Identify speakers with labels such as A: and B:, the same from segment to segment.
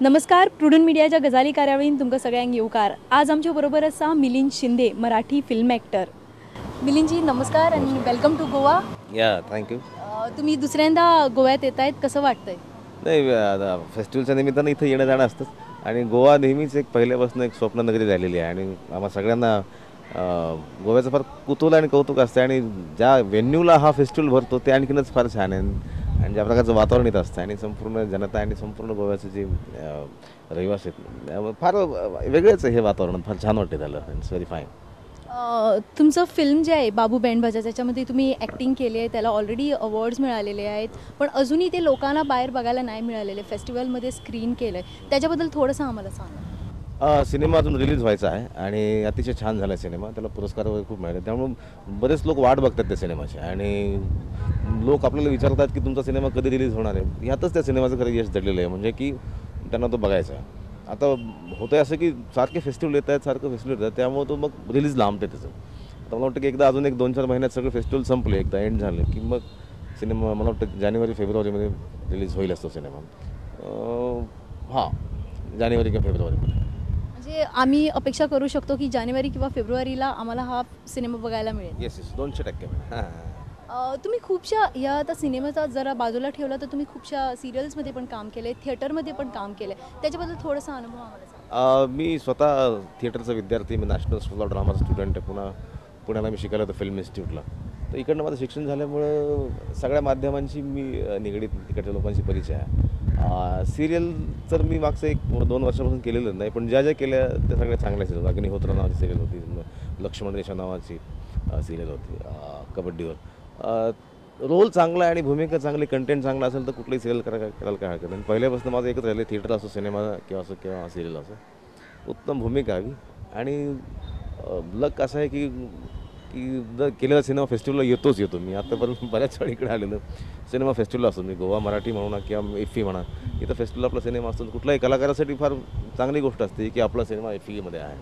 A: नमस्कार. प्रुडंट मिडियाच्या गजाली कार्यावळीन तुमकां सगळ्यांक येवकार. आज आमच्या बरोबर आसा मिलिंद शिंदे, मराठी फिल्म ॲक्टर. मिलिंदजी नमस्कार आणि वेलकम टू गोवा.
B: या थँक्यू.
A: तुम्ही दुसऱ्यांदा गोव्यात येत आहेत, कसं वाटतंय?
B: नाही, फेस्टिवलच्या निमित्तानं इथं येणं जाणं असतंच आणि गोवा नेहमीच एक पहिल्यापासून एक स्वप्ननगरी झालेली आहे आणि आम्हा सगळ्यांना गोव्याचं फार कुतूहल आणि कौतुक असतं आणि ज्या व्हेन्यूला हा फेस्टिवल भरतो ते आणखीनच फार छान आहे आणि ज्या प्रकारचं वातावरण इथं असतं आणि संपूर्ण जनता आणि संपूर्ण गोव्याचं जे रहिवासी आहेत फार वेगळंच आहे हे वातावरण. फार छान वाटते त्याला. It's very fine.
A: तुमचं फिल्म जे आहे बाबू बँड बाजा त्याच्यामध्ये तुम्ही ॲक्टिंग केली आहे, त्याला ऑलरेडी अवॉर्ड्स मिळालेले आहेत, पण अजूनही ते लोकांना बाहेर बघायला नाही मिळालेले. फेस्टिवलमध्ये स्क्रीन केलं आहे, त्याच्याबद्दल थोडंसं आम्हाला सांगा.
B: सिनेमा अजून रिलीज व्हायचा आहे आणि अतिशय छान झाला सिनेमा. त्याला पुरस्कार वगैरे खूप मिळाले, त्यामुळे बरेच लोक वाट बघतात त्या सिनेमाची आणि लोक आपल्याला विचारतात की तुमचा सिनेमा कधी रिलीज होणार आहे. यातच त्या सिनेमाचं खरं यश दडलेलं आहे, म्हणजे की त्यांना तो बघायचा आहे. आता होतं आहे असं की सारखे फेस्टिवल येत आहेत, सारखं फेस्टिवल येतात, त्यामुळे तो मग रिलीज लांबते त्याचं. तर मला वाटतं की एकदा अजून एक 2-4 महिन्यात सगळे फेस्टिवल संपले, एकदा एंड झालं की मग सिनेमा मला वाटतं जानेवारी-फेब्रुवारीमध्ये रिलीज होईल असतो सिनेमा. हां, जानेवारी किंवा फेब्रुवारीमध्ये.
A: म्हणजे आम्ही अपेक्षा करू शकतो की जानेवारी किंवा फेब्रुवारीला आम्हाला हा सिनेमा बघायला मिळेल.
B: येस 200%. हां.
A: तुम्ही खूपशा या आता सिनेमाचा जरा बाजूला ठेवला तर तुम्ही खूपशा सिरियल्समध्ये पण काम केलं आहे, थिएटरमध्ये पण काम केलं आहे, त्याच्याबद्दल थोडासा अनुभव आम्हाला सांगा.
B: मी स्वतः थिएटरचा विद्यार्थी. मी national school of drama student आहे. पुण्याला मी शिकायला होतं फिल्म इन्स्टिट्यूटला. तर इकडनं माझं शिक्षण झाल्यामुळं सगळ्या माध्यमांशी मी निगडीत, तिकडच्या लोकांशी परिचय आहे. सिरियल तर मी मागचं 1-2 वर्षापासून केलेलं नाही, पण ज्या केल्या त्या सगळ्या चांगल्या सिरियल. अग्निहोत्र नावाची सिरियल होती, लक्ष्मण रेषा नावाची सिरियल होती कबड्डीवर. रोल चांगला आहे आणि भूमिका चांगली, कंटेंट चांगला असेल तर कुठलीही सिरियल करायला काय हरकत नाही. पहिल्यापासून माझं एकच राहिलं, थिएटर असो, सिनेमा किंवा सिरियल असो, उत्तम भूमिका हवी. आणि लक असं आहे की की जर केलेला सिनेमा फेस्टिवलला येतो मी. आतापर्यंत बऱ्याच वेळा इकडे आलेलो सिनेमा फेस्टिवलला असतो. मी गोवा मराठी म्हणा किंवा एफी म्हणा, इथं फेस्टिवल आपला सिनेमा असतो. कुठल्याही कलाकारासाठी फार चांगली गोष्ट असते की आपला सिनेमा एफीमध्ये आहे.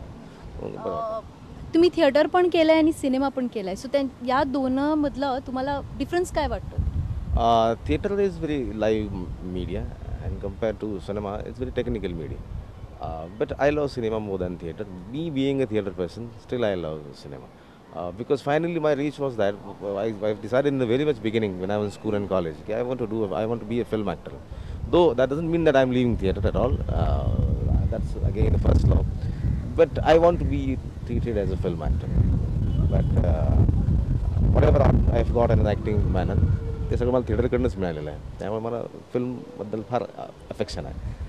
A: तुम्ही थिएटर पण केलं आहे आणि सिनेमा पण केला आहे, सो या दोनमधलं तुम्हाला डिफरन्स काय वाटतं?
B: Theatre is very live media and compare to cinema it's very technical media. But I love cinema more than theatre. Me being a theatre person, still I love cinema. Because finally my reach was that I decided in the very much beginning when I was in school and college, okay, I want to be a film actor. Though that doesn't mean that I'm leaving theatre at all. That's again the first law. But I want to be treated as a film actor. But whatever I've got in an acting manner, ते सगळं मला थिएटरकडूनच मिळालेलं आहे. त्यामुळे मला फिल्मबद्दल फार affection आहे.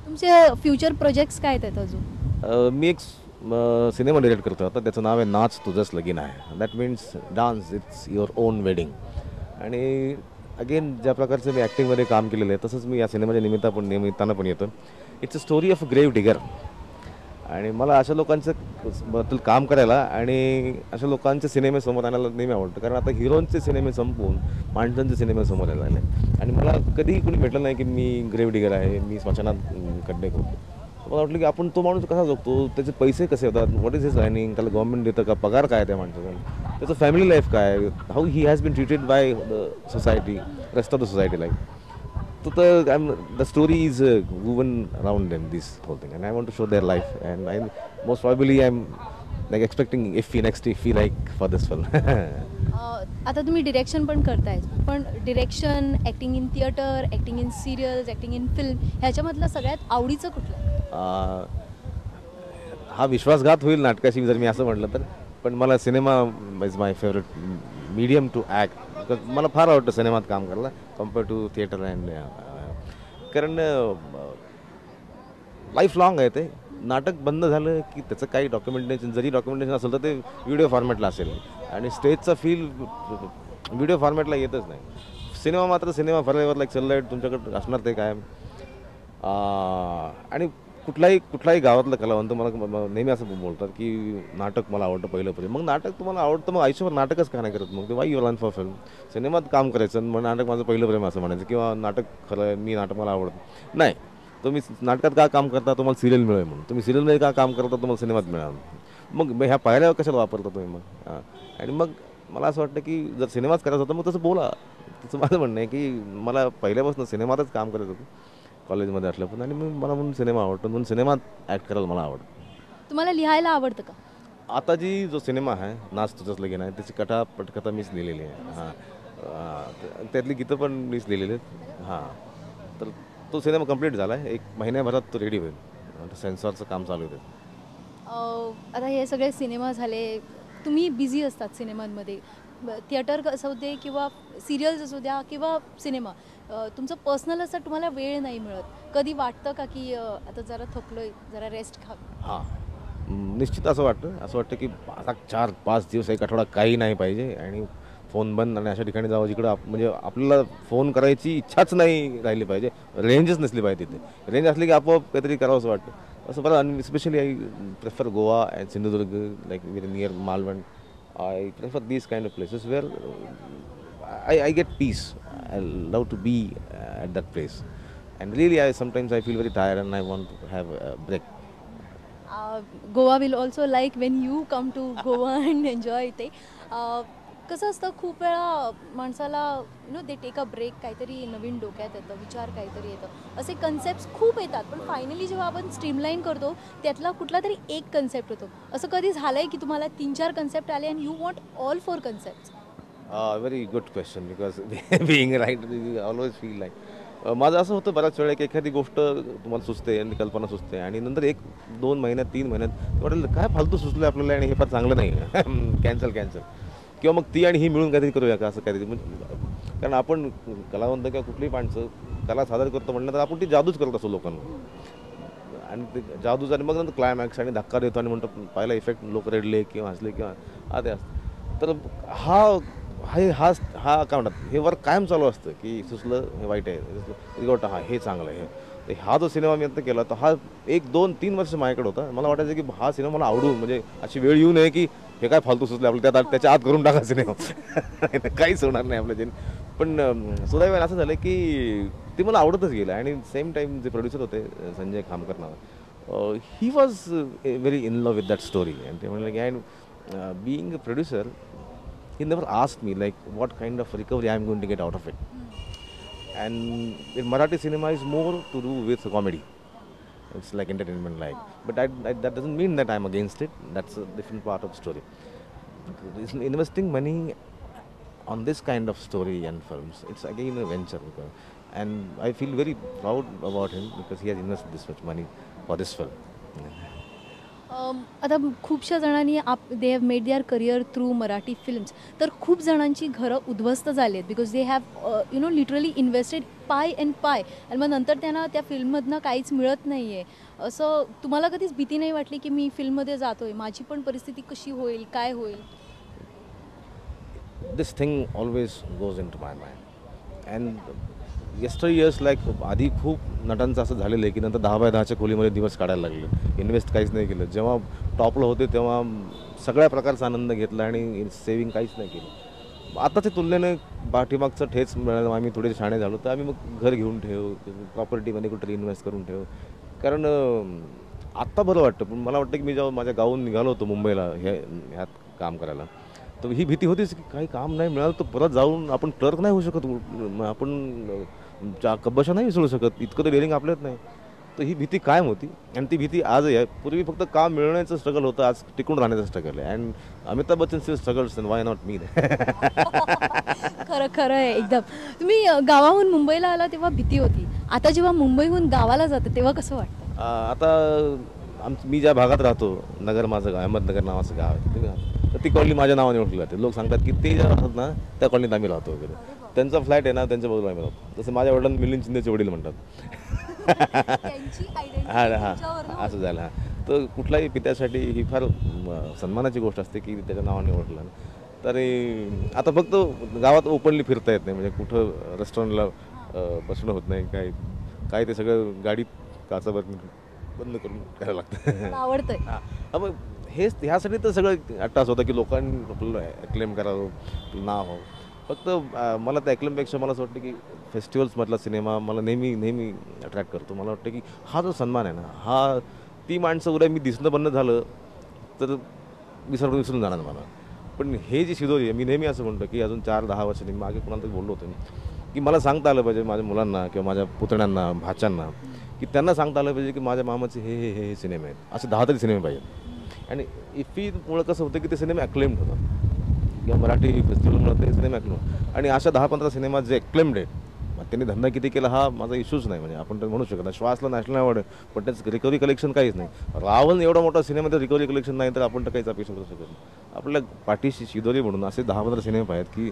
A: तुमचे फ्युचर प्रोजेक्ट्स काय आहेत अजून?
B: मी एक सिनेमा डिरेक्ट करतो आता. त्याचं नाव आहे नाच तुझंच लगीन आहे. That means dance it's your on wedding. आणि अगेन ज्या प्रकारचं मी ॲक्टिंगमध्ये काम केलेलं आहे तसंच मी या सिनेमाच्या निमित्तानं पण येतो. It's a story of a grave digger. आणि मला अशा लोकांचं बद्दल काम करायला आणि अशा लोकांचे सिनेमे समोर आणायला नेहमी आवडतं. कारण आता हिरोंचे सिनेमे संपवून माणसांचे सिनेमे समोर यायला लागले आणि मला कधीही कोणी भेटलं नाही की मी ग्रेव्ह डिगर आहे, मी स्मशानात खड्डे खोदतो. मला वाटलं की आपण तो माणूस कसा जगतो, त्याचे पैसे कसे होतात, व्हॉट इज हिज अर्निंग, त्याला गव्हर्नमेंट देतं का, पगार काय त्या माणसाचा, त्याचं फॅमिली लाईफ काय, how he has been treated by the society, rest of the society life. So the story is woven around them, this whole thing, and I want to show their life, and most probably I'm like expecting next Iffy like for this film.
A: आता तुम्ही direction पण करताय, पण direction, acting in theatre, acting in serials, acting in film, ह्याच्यामधलं सगळ्यात आवडीचं कुठलं?
B: हा विश्वासघात होईल नाटकाशी जर मी असं म्हटलं तर, पण मला cinema is my favourite medium to act. मला फार आवडतं सिनेमात काम करायला कम्पेअर टू थिएटर अँड. कारण लाईफ लाँग आहे ते. नाटक बंद झालं की त्याचं काही डॉक्युमेंटेशन, जरी डॉक्युमेंटेशन असेल तर ते व्हिडिओ फॉर्मॅटला असेल आणि स्टेजचा फील व्हिडिओ फॉर्मॅटला येतच नाही. सिनेमा मात्र सिनेमा फॉरएव्हर लाईक सनलाईट तुमच्याकडे असणार ते कायम. आणि कुठलाही गावातलं कलावंत मला नेहमी असं बोलतात की नाटक मला आवडतं पहिलं प्रेम. मग नाटक तुम्हाला आवडतं, मग आयुष्यभर नाटकच का नाही करत? मग ते Y you learn for film. सिनेमात काम करायचं मग नाटक माझं पहिलं प्रेम असं म्हणायचं, किंवा नाटक खरं मी नाटक मला आवडतं नाही. तुम्ही नाटकात का काम करता, तुम्हाला सिरियल मिळेल म्हणून. तुम्ही सिरियलमध्ये का काम करता, तुम्हाला सिनेमात मिळाल. मग ह्या पायऱ्या कशाला वापरता तुम्ही मग? आणि मग मला असं वाटतं की जर सिनेमाच करायचा होता मग तसं बोला. तसं माझं म्हणणं आहे की मला पहिल्यापासून सिनेमातच काम करायचं होतं. कॉलेजमध्ये असलं पण, आणि मला म्हणून सिनेमा आवडतो, म्हणून सिनेमात ॲक्ट करायला मला आवडतं.
A: तुम्हाला लिहायला आवडतं का?
B: आता जो सिनेमा आहे नाच तुझंच लगीन आहे, त्याची पटकथा मीच लिहिलेली आहे. त्यातली गीतं पण मीच लिहिलेली आहेत. तर तो सिनेमा कंप्लीट झाला आहे, 1 महिन्याभरात तो रेडी होईल. आता सेन्सॉरचं काम चालू आहे.
A: आता हे सगळे सिनेमा झाले, तुम्ही बिझी असतात सिनेमांमध्ये, थिएटर असू दे किंवा सिरियल्स असू द्या किंवा सिनेमा, तुमचं पर्सनल असं तुम्हाला वेळ नाही मिळत. कधी वाटतं का की आता जरा थकलोय, जरा रेस्ट
B: निश्चित असं वाटतं की आता 4-5 दिवस, 1 आठवडा काही नाही पाहिजे आणि फोन बंद, आणि अशा ठिकाणी जावं जिकडं म्हणजे आपल्याला फोन करायची इच्छाच नाही राहिली पाहिजे, रेंजच नसली पाहिजे. तिथे रेंज असली की आपोआप काहीतरी करावं असं वाटतं. असं बरं, आणि specially I prefer Goa and Sindhudurg, like very near Malvan. I prefer these kind of places where I get peace. I love to be at that place. And really, sometimes I feel very tired and I want to have a break.
A: Goa will also like when you come to Goa and enjoy ते. कसं असतं, खूप वेळा माणसाला they take a break, काहीतरी नवीन डोक्यात येतं, विचार काहीतरी येतं, असे कन्सेप्ट खूप येतात, पण फायनली जेव्हा आपण स्ट्रीमलाईन करतो त्यातला कुठला तरी एक कन्सेप्ट होतो. असं कधी झालं आहे की तुम्हाला 3-4 कन्सेप्ट आले and you want all 4 concept?
B: Very good question, because being right, we always feel like माझं असं होतं बऱ्याच वेळा की एखादी गोष्ट तुम्हाला सुचते आणि कल्पना सुचते, आणि नंतर 1-2 महिन्यात, 3 महिन्यात वाटेल काय फालतू सुचलं आपल्याला आणि हे फार चांगलं नाही, कॅन्सल. किंवा मग ती आणि ही मिळून काहीतरी करूया का, असं काहीतरी. म्हणजे कारण आपण कलावंत किंवा कुठलीही माणसं कला सादर करतो म्हणलं तर आपण ती जादूच करत असतो लोकांना, आणि ते जादूच, आणि मग नंतर क्लायमॅक्स आणि धक्का देतो आणि म्हणतो पहिला इफेक्ट, लोक रडले किंवा हसले किंवा ते असतं. तर हा काय म्हणतात, हे वर्क कायम चालू असतं की सुचलं हे वाईट आहे, गोष्ट हे चांगलं आहे. तर हा जो सिनेमा मी आता केला, तर हा 1-2-3 वर्ष माझ्याकडे होता. मला वाटायचं की हा सिनेमा मला आवडू, म्हणजे अशी वेळ येऊ नये की हे काय फालतू सुचलं आपलं, त्याच्या आत करून टाका सिनेमा, काहीच होणार नाही आपल्याच्याने. पण सुदैवाने असं झालं की ते मला आवडतच गेलं. आणि सेम टाईम जे प्रोड्युसर होते, संजय खामकर नाव, he was very in love with that story. आणि ते म्हणलं की and being a producer, he never asked me like what kind of recovery I am going to get out of it. And in Marathi cinema is more to do with comedy. It's like entertainment like. But that doesn't mean that I'm against it. That's a different part of the story. Investing money on this kind of story and films, it's again a venture. And I feel very proud about him because he has invested this much money for this film.
A: आता खूपशा जणांनी they have made their career through Marathi films, तर खूप जणांची घरं उद्ध्वस्त झाली आहेत because they have literally invested पाय आणि मग नंतर त्यांना त्या फिल्ममधनं काहीच मिळत नाही आहे. असं तुम्हाला कधीच भीती नाही वाटली की मी फिल्ममध्ये जातो आहे, माझी पण परिस्थिती कशी होईल, काय होईल?
B: This thing always goes into my mind. And years like आधी खूप नटांचं असं झालेलं आहे की नंतर 10x10च्या खोलीमध्ये दिवस काढायला लागले, इन्व्हेस्ट काहीच नाही केलं. जेव्हा टॉपला होते तेव्हा सगळ्या प्रकारचा आनंद घेतला आणि सेविंग काहीच नाही केलं. आताच्या तुलनेने पाठीमागचं ठेच मिळालं, आम्ही थोडे शाणे झालो तर आम्ही मग घर घेऊन ठेव, प्रॉपर्टीमध्ये कुठेतरी इन्व्हेस्ट करून ठेव. कारण आत्ता बरं वाटतं, पण मला वाटतं की मी जेव्हा माझ्या गावाहून निघालो होतो मुंबईला ह्यात काम करायला, तर ही भीती होतीच की काही काम नाही मिळालं तर परत जाऊन आपण क्लर्क नाही होऊ शकत, आपण कब्बशा नाही विसरू शकत, इतकं तर डेअरिंग आपल्यात नाही. तर ही भीती कायम होती आणि ती भीती आजही आहे. पूर्वी फक्त काम मिळवण्याचं स्ट्रगल होतं, आज टिकून राहण्याचं स्ट्रगल आहे. And Amitabh Bachchan still struggles, and why not me.
A: खरं आहे एकदम. तुम्ही गावाहून मुंबईला आला तेव्हा भीती होती, आता जेव्हा मुंबईहून गावाला जातं तेव्हा कसं वाटतं?
B: आता मी ज्या भागात राहतो, नगर माझं गाव, अहमदनगर नावाचं गाव आहे, तर ती कॉलनी माझ्या नावाने ओळखली जाते. लोक सांगतात की ते ज्या राहतात ना त्या कॉलनीत आम्ही राहतो वगैरे, त्यांचा फ्लॅट आहे ना त्यांच्या बाजूला आम्ही राहतो. जसं माझ्या वडिलांना मिलिंद शिंदेचे वडील म्हणतात. असं झालं. तर कुठल्याही पित्यासाठी ही फार सन्मानाची गोष्ट असते की त्याच्या नावाने ओळखलं. तरी आता फक्त गावात ओपनली फिरता येत नाही, म्हणजे कुठं रेस्टॉरंटला बसणं होत नाही, काय ते सगळं गाडीत काचावर बंद करून करायला लागतं.
A: आवडतंय.
B: मग ह्यासाठी तर सगळं अट्टास होतं की लोकांनी आपल्याला एक्लेम करावं, नाव हवं. फक्त मला त्या एक्लेमपेक्षा मला असं वाटतं की फेस्टिवल्समधला सिनेमा मला नेहमी अट्रॅक्ट करतो. मला वाटतं की हा जो सन्मान आहे ना, हा ती माणसं उद्या मी दिसणं बंद झालं तर विसरून जाणार मला. पण हे जी शिदोरी आहे, मी नेहमी असं म्हणतो की अजून 4-10 वर्षांनी, मागे कोणाला तरी बोललो होतो की मला सांगता आलं पाहिजे माझ्या मुलांना किंवा माझ्या पुतण्यांना भाच्यांना, की त्यांना सांगता आलं पाहिजे की माझ्या मामाचे हे सिनेमे आहेत, असे 10 तरी सिनेमे पाहिजेत. आणि इफ्फीमुळं कसं होतं की ते सिनेमे अक्लेम्ड होतात किंवा मराठी फेस्टिवलमुळे ते सिनेमे अक्लेम, आणि अशा 10-15 सिनेमा जे अक्लेम्ड आहेत, मग त्यांनी धंदा किती केला हा माझा इश्यूच नाही. म्हणजे आपण तर म्हणू शकत नाही श्वासला नॅशनल अवॉर्ड आहे, पण त्याचं रिकव्हरी कलेक्शन काहीच नाही. रावण एवढा मोठा सिनेमा तर रिकव्हरी कलेक्शन नाही, तर आपण तर काहीच अपेक्षा करू शकत नाही. आपल्या पाठीशी शिदोरी म्हणून असे 10-15 सिनेमे आहेत की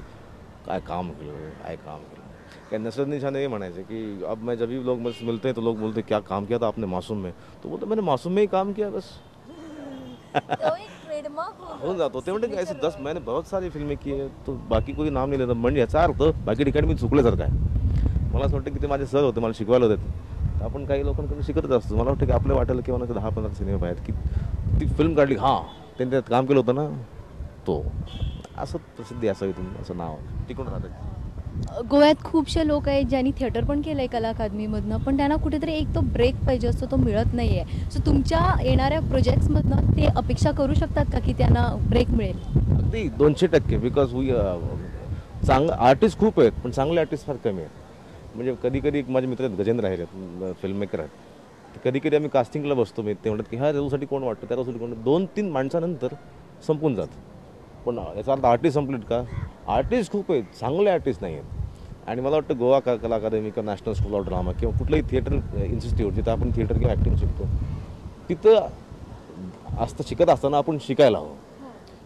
B: काय काम केलं, काय काम केलं. क्या नसरत निशान ये म्हणायचे की अब मैं जब भी लोग मुझसे मिलते हैं तो लोग बोलते क्या काम किया था आपने मासूम में, तो बोलते मैंने मासूम में ही काम किया बस. होऊन जातो ते म्हणते ऐसे 10 मैंने बहुत सारी फिल्में की आहे, तो बाकी कोणी नाम नाही लेतं. म्हणजे याचा अर्थ बाकी ठिकाणी मी चुकल्यासारखं आहे. मला असं वाटतं की ते माझे सर होते, मला शिकवायला होते. तर आपण काही लोकांकडून शिकतच असतो. मला वाटतं की आपल्या वाटेल किंवा 10-15 सिनेमे आहेत की ती फिल्म काढली, हां त्यांनी त्यात काम केलं होतं ना, तो असं प्रसिद्धी असावी तुम्ही, असं नाव टिकून राहतं.
A: गोव्यात खूपशे लोक आहेत ज्यांनी थिएटर पण केलं आहे कला अकादमीमधनं, पण त्यांना कुठेतरी एक तो ब्रेक पाहिजे असतो, तो मिळत नाही आहे. सो तुमच्या येणाऱ्या प्रोजेक्ट्समधनं ते अपेक्षा करू शकतात का की त्यांना ब्रेक मिळेल?
B: अगदी 200% बिकॉज चांगलं आर्टिस्ट खूप आहेत, पण चांगले आर्टिस्ट फार कमी आहेत. म्हणजे कधी कधी माझे मित्र आहेत, गजेंद्र आहेत, फिल्म मेकर आहेत. तर कधी कधी आम्ही कास्टिंगला बसतो, मी ते म्हणतात की ह्या रोलसाठी कोण वाटतं, त्या रोलसाठी कोण, 2-3 माणसानंतर संपून जातं. पण याचा अर्थ आर्टिस्ट संपलेत का? आर्टिस्ट खूप आहेत, चांगले आर्टिस्ट नाही आहेत. आणि मला वाटतं गोवा कला अकादमी किंवा नॅशनल स्कूल ऑफ ड्रामा किंवा कुठलंही थिएटर इन्स्टिट्यूट जिथं आपण थिएटर किंवा ॲक्टिंग शिकतो, तिथं शिकत असताना आपण शिकायला हवं.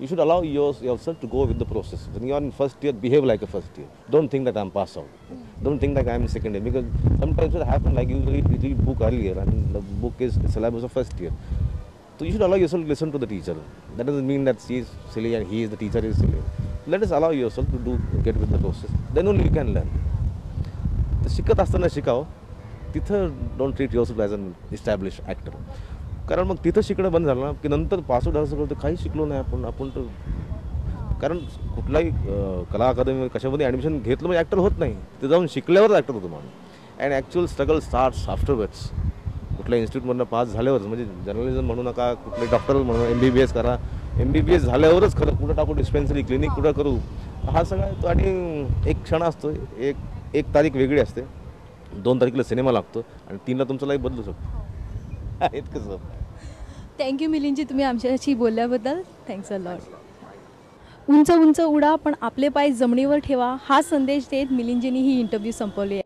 B: You should allow yourself to go with the process. When you are in first year, behave like a first year. Don't think that I'm passed out. Don't think that I'm in second year. Because sometimes it happens like you read book earlier and the book is syllabus of first year. So you should allow yourself to listen to the teacher. That doesn't mean that she is silly and the teacher is silly. Let us allow yourself to get with the process. Then only you can learn. तर शिकत असताना शिकावं. तिथं don't treat yourself as an established actor. कारण मग तिथं शिकणं बंद झालं ना की नंतर पासवर्ड झालं सगळं, तर काही शिकलो नाही आपण तर. कारण कुठलाही कला अकादमी कशामध्ये ॲडमिशन घेतलं म्हणजे ॲक्टर होत नाही, ते जाऊन शिकल्यावरच ॲक्टर होतो माणूस. And actual struggle starts afterwards. कुठल्या इन्स्टिट्यूटमधनं पास झाल्यावरच, म्हणजे जर्नलिझम म्हणू नका, कुठले डॉक्टर म्हणू, MBBS करा. MBBS झाल्यावरच खरं कुठं टाकू डिस्पेन्सरी, क्लिनिक कुठं करू, हा सगळा तो. आणि एक क्षण असतो, एक तारीख वेगळी असते, 2 तारखेला सिनेमा लागतो आणि 3ला तुमचं लाईफ बदलू शकतो. इतकंच.
A: थँक्यू मिलिंदजी, तुम्ही आमच्याशी बोलल्याबद्दल. Thanks a lot. उंच उंच उडा पण आपले पाय जमिनीवर ठेवा, हा संदेश देत मिलिंदजींनी ही इंटरव्ह्यू संपवली आहे.